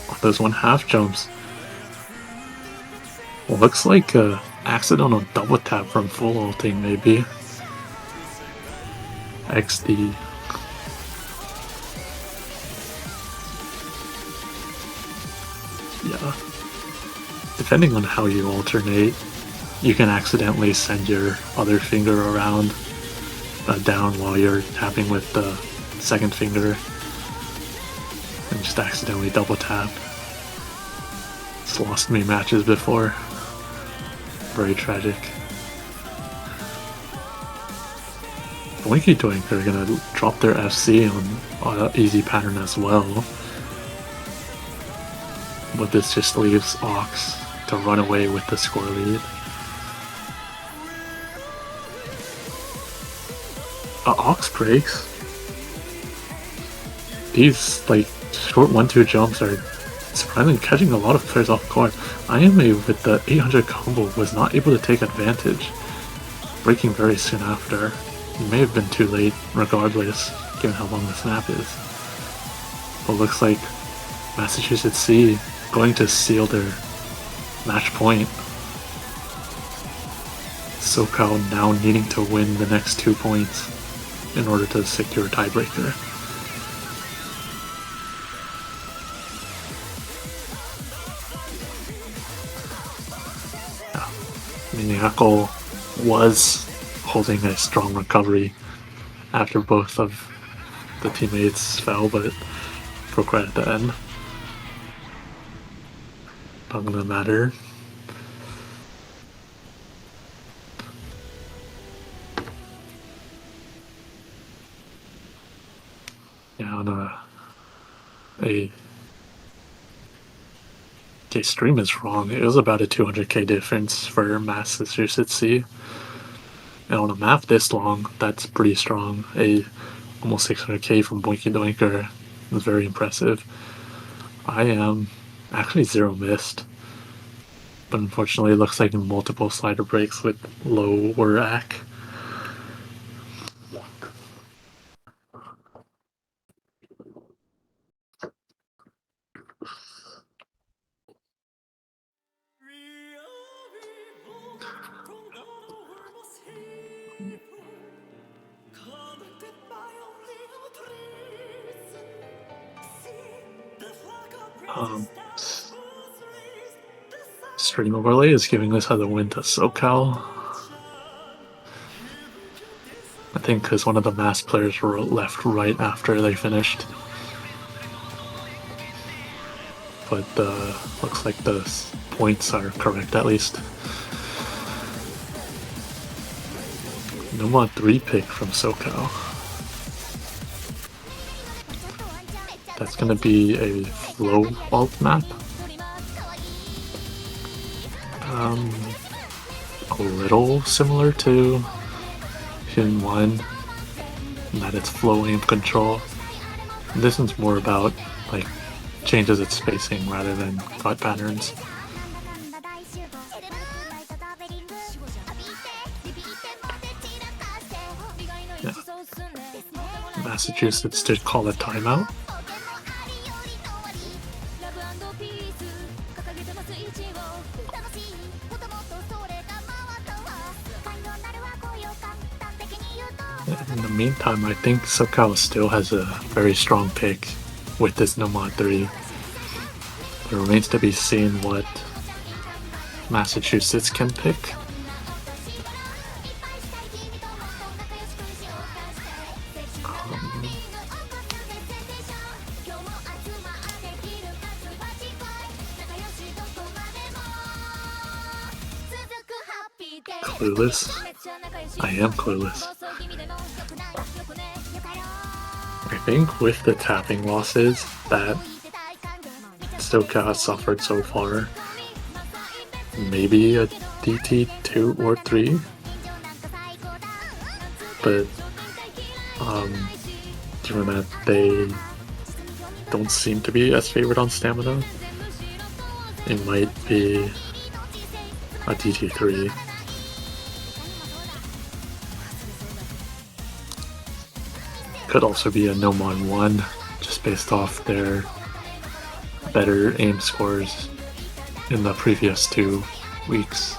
on those 1/2 jumps. Well, looks like a accidental double tap from full ulting maybe. XD. Yeah. Depending on how you alternate, you can accidentally send your other finger around down while you're tapping with the second finger and just accidentally double tap. It's lost me matches before. Very tragic. Winky Doink are gonna drop their FC on easy pattern as well. But this just leaves Ox to run away with the score lead. Ox breaks. These like short 1-2 jumps are surprisingly catching a lot of players off guard. IMA with the 800 combo was not able to take advantage, breaking very soon after. It may have been too late regardless, given how long this map is. But looks like Massachusetts C going to seal their Match point. SoCal now needing to win the next 2 points in order to secure a tiebreaker. Miyako was holding a strong recovery after both of the teammates fell, but broke right at the end. Not gonna matter. Yeah, on a okay, stream is wrong. It was about a 200k difference for Massachusetts C. And on a map this long, that's pretty strong. A almost 600k from Boinky Doinker is very impressive. I am actually 0 missed, but unfortunately it looks like multiple slider breaks with lower AC. Stream overlay is giving this other win to SoCal. I think because one of the mass players were left right after they finished. But looks like the points are correct at least. Nomad 3 pick from SoCal. That's gonna be a flow alt map. A little similar to Hin 1 in that it's flow aim control. This one's more about like changes its spacing rather than thought patterns. Yeah. Massachusetts did call a timeout. In the meantime, I think SoCal still has a very strong pick with this Nomad 3. It remains to be seen what Massachusetts can pick. Clueless. I am clueless. I think with the tapping losses that SoCal has suffered so far, maybe a DT2 or 3, but given that they don't seem to be as favored on stamina, it might be a DT3. Could also be a Nomad 1, just based off their better aim scores in the previous 2 weeks.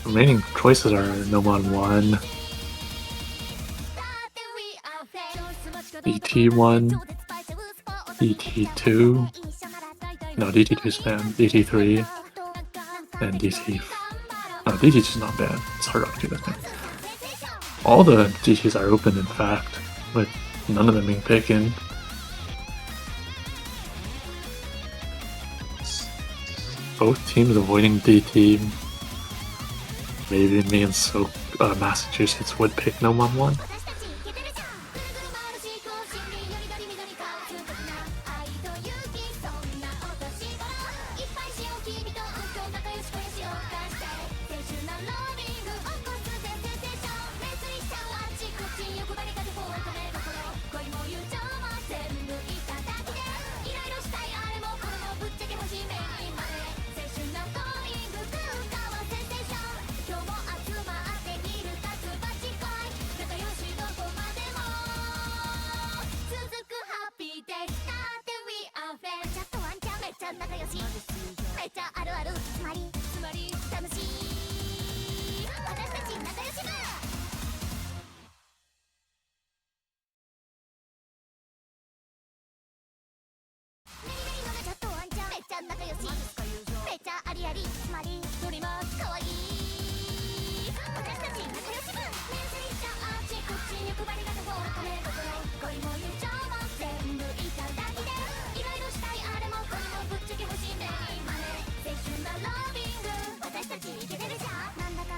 Remaining choices are Nomad 1, DT1, DT2, no, DT2's banned, DT3, and DT. No, DT2's not banned, it's hard up to, I think. All the DTs are open, in fact, with none of them being taken. Both teams avoiding DT. Maybe me and Massachusetts would pick Nomad 1.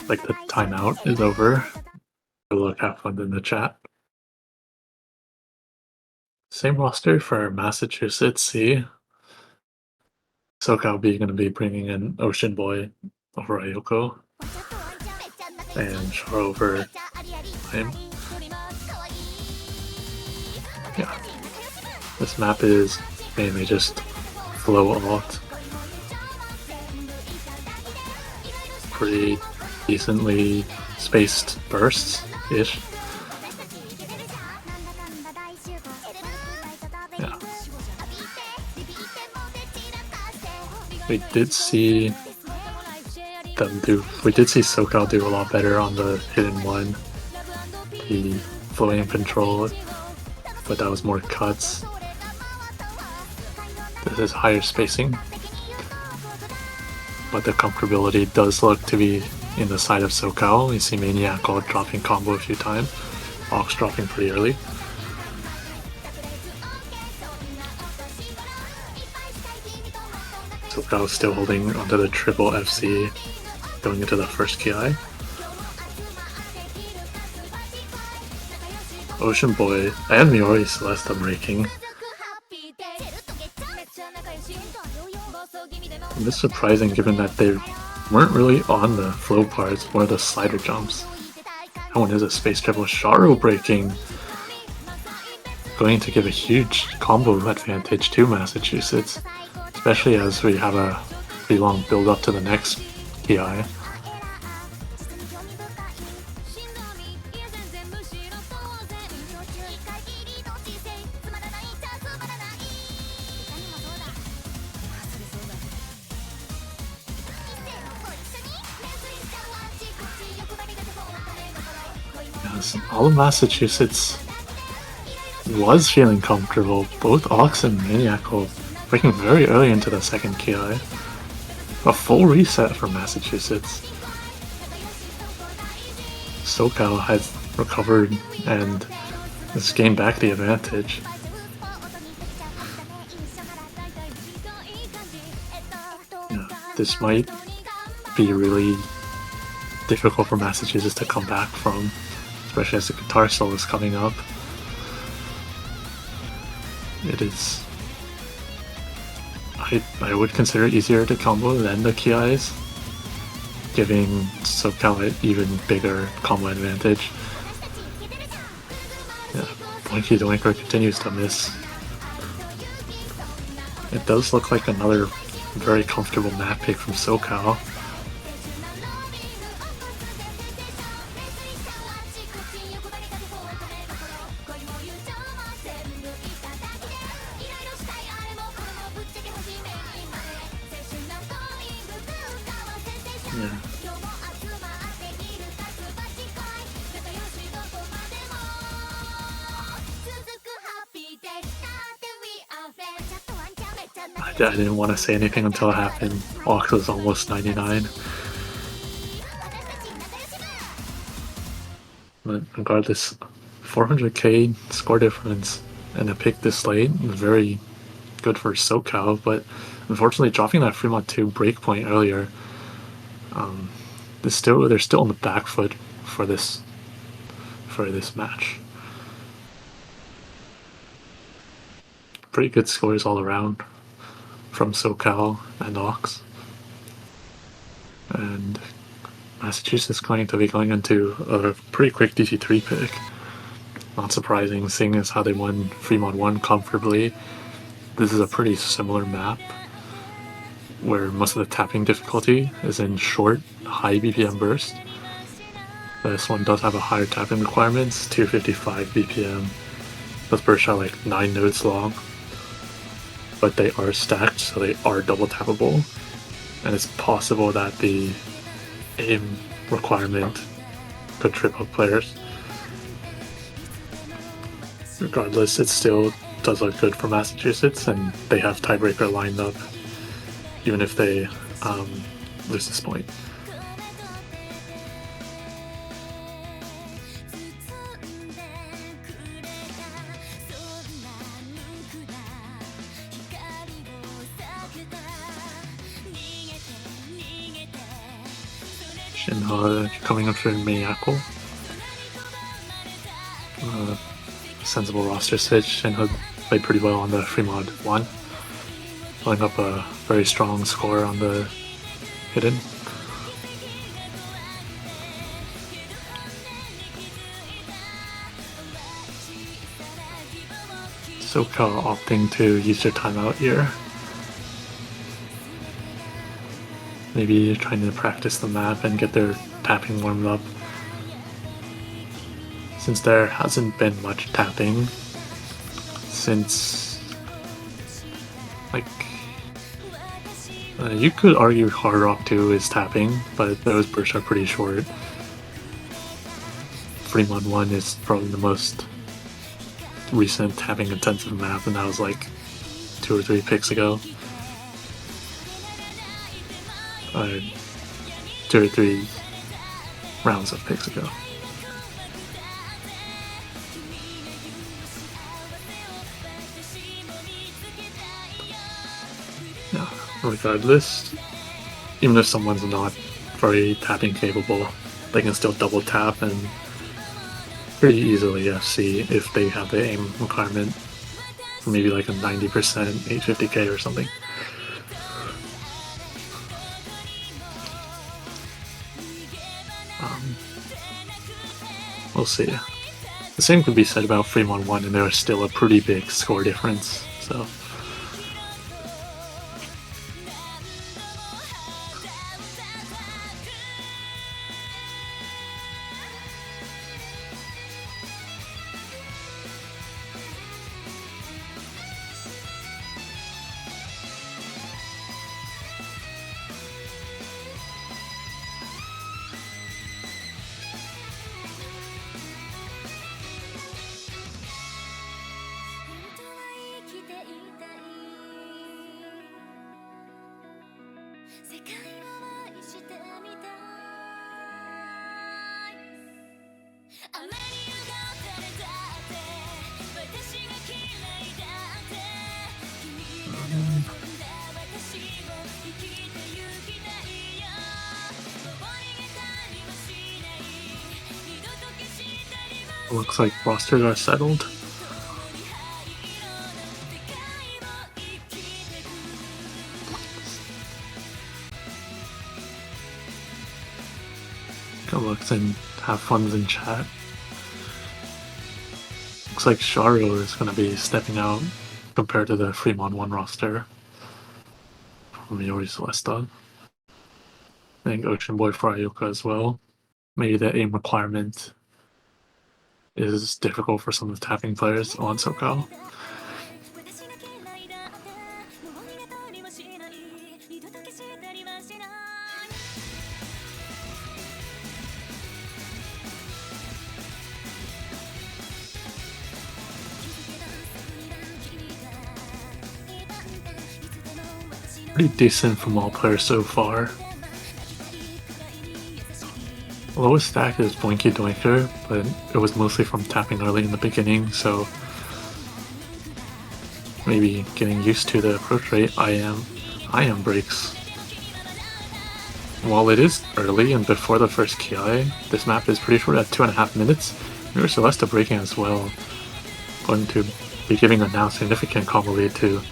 Like the timeout is over. Good luck, have fun in the chat. Same roster for Massachusetts. See, SoCal B going to be bringing in Ocean Boy over Ayoko and Char over him. Yeah, this map is mainly just flow alt. Pretty decently spaced bursts-ish. Yeah. We did see SoCal do a lot better on the hidden one, the flowing control, but that was more cuts. This is higher spacing, but the comfortability does look to be in the side of SoCal. You see Maniac all dropping combo a few times, Ox dropping pretty early. SoCal still holding onto the triple FC going into the first KI. Ocean Boy and Miori Celeste breaking. And this is surprising given that they weren't really on the flow parts, more the slider jumps. That one is a space triple. Sharo breaking, going to give a huge combo advantage to Massachusetts, especially as we have a pretty long build up to the next PI. Yes, all of Massachusetts was feeling comfortable. Both Ox and Maniac were breaking very early into the second KI. A full reset for Massachusetts. SoCal has recovered and has gained back the advantage. Yeah, this might be really difficult for Massachusetts to come back from, especially as the guitar solo is coming up. It is... I would consider it easier to combo than the KIs, giving SoCal an even bigger combo advantage. Yeah, Blinky Doinker continues to miss. It does look like another very comfortable map pick from SoCal. Yeah. I didn't want to say anything until it happened. Ox was almost 99. But regardless, 400k score difference and a pick this late was very good for SoCal, but unfortunately dropping that Fremont 2 breakpoint earlier, they're still on the back foot for this match. Pretty good scores all around from SoCal and Ox. And Massachusetts going to be going into a pretty quick DC3 pick. Not surprising, seeing as how they won Fremont 1 comfortably. This is a pretty similar map, where most of the tapping difficulty is in short, high BPM burst. This one does have a higher tapping requirements, 255 BPM. Those bursts are like 9 notes long, but they are stacked, so they are double tappable, and it's possible that the aim requirement could trip up players. Regardless, it still does look good for Massachusetts, and they have tiebreaker lined up. Even if they lose this point. Shinha coming up for Miyako. Sensible roster switch. Shinha played pretty well on the free mod 1. Pulling up a very strong score on the hidden. SoCal opting to use their timeout here. Maybe trying to practice the map and get their tapping warmed up. Since there hasn't been much tapping since, like, you could argue Hard Rock 2 is tapping, but those bursts are pretty short. Fremont 1 is probably the most recent tapping intensive map, and that was like 2 or 3 picks ago. 2 or 3 rounds of picks ago. Yeah, regardless, even if someone's not very tapping capable, they can still double tap and pretty easily FC if they have the aim requirement for maybe like a 90% 850k or something. We'll see. The same could be said about Fremont 1, and there was still a pretty big score difference, so. Looks like rosters are settled. Go look and have fun in chat. Looks like Sharo is going to be stepping out compared to the Fremont 1 roster from Yori Celesta. I think Ocean Boy for Ayuka as well. Maybe the aim requirement is difficult for some of the tapping players on SoCal. Pretty decent from all players so far. Lowest stack is Boinky Doinker, but it was mostly from tapping early in the beginning, so maybe getting used to the approach rate. I am breaks. While it is early and before the first KI, this map is pretty short at 2.5 minutes. Mirror Celeste breaking as well, going to be giving a now significant combo lead to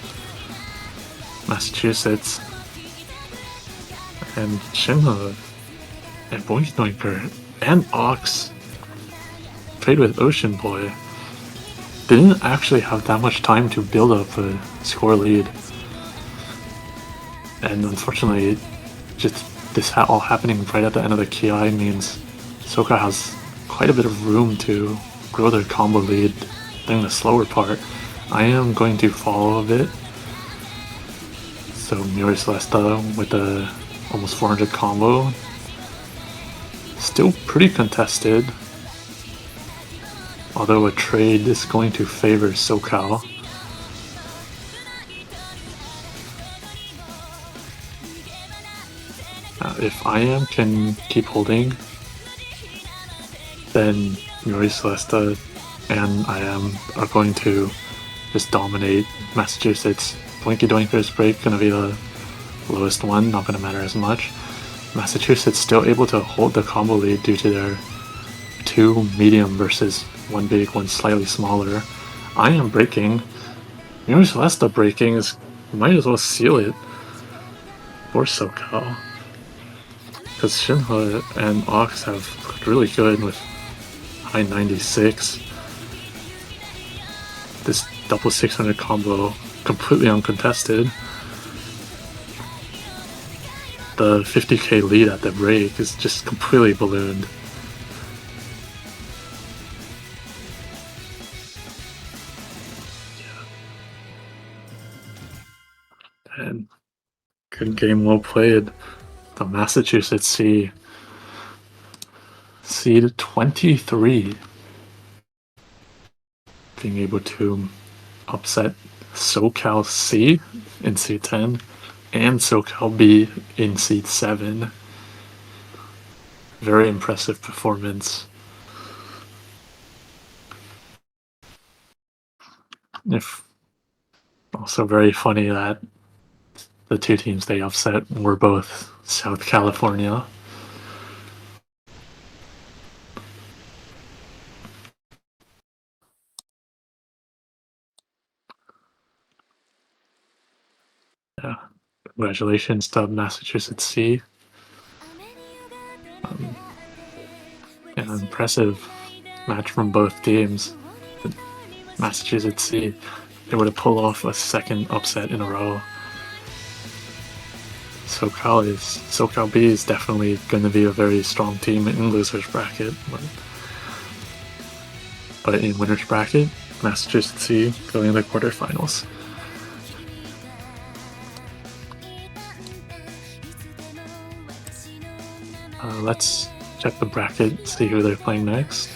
Massachusetts. And Shinha and Boinky Doinker and Ox trade with Ocean Boy didn't actually have that much time to build up a score lead. And unfortunately, just this all happening right at the end of the KI means SoCal has quite a bit of room to grow their combo lead during the slower part. I am going to follow a bit. So Mirror Celeste with the almost 400 combo. Still pretty contested, although a trade is going to favor SoCal. if IM can keep holding, then Yuri Celesta and IM are going to just dominate Massachusetts. Blinky Doinker's break gonna be the lowest one, not gonna matter as much. Massachusetts still able to hold the combo lead due to their 2 medium versus 1 big, 1 slightly smaller. IM breaking. Yuri Celesta breaking is might as well seal it for SoCal. Because Shinha and Ox have looked really good with high 96. This double 600 combo completely uncontested. The 50k lead at the break is just completely ballooned. And good game, well played. The Massachusetts seed 23 being able to upset SoCal C in seed 10 and SoCal B in seed 7. Very impressive performance. Also very funny that the 2 teams they upset were both South California. Yeah. Congratulations to Massachusetts C. An impressive match from both teams. Massachusetts C able to pull off a second upset in a row. SoCal B is definitely going to be a very strong team in losers bracket, but in winners bracket, Massachusetts C going to the quarterfinals. Let's check the bracket, see who they're playing next.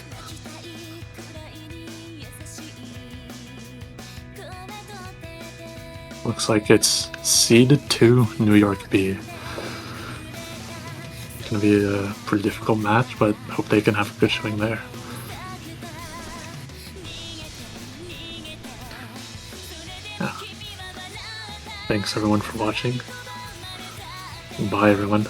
Looks like it's seed 2 New York B. It's gonna be a pretty difficult match, but hope they can have a good showing there. Yeah. Thanks everyone for watching. Bye everyone.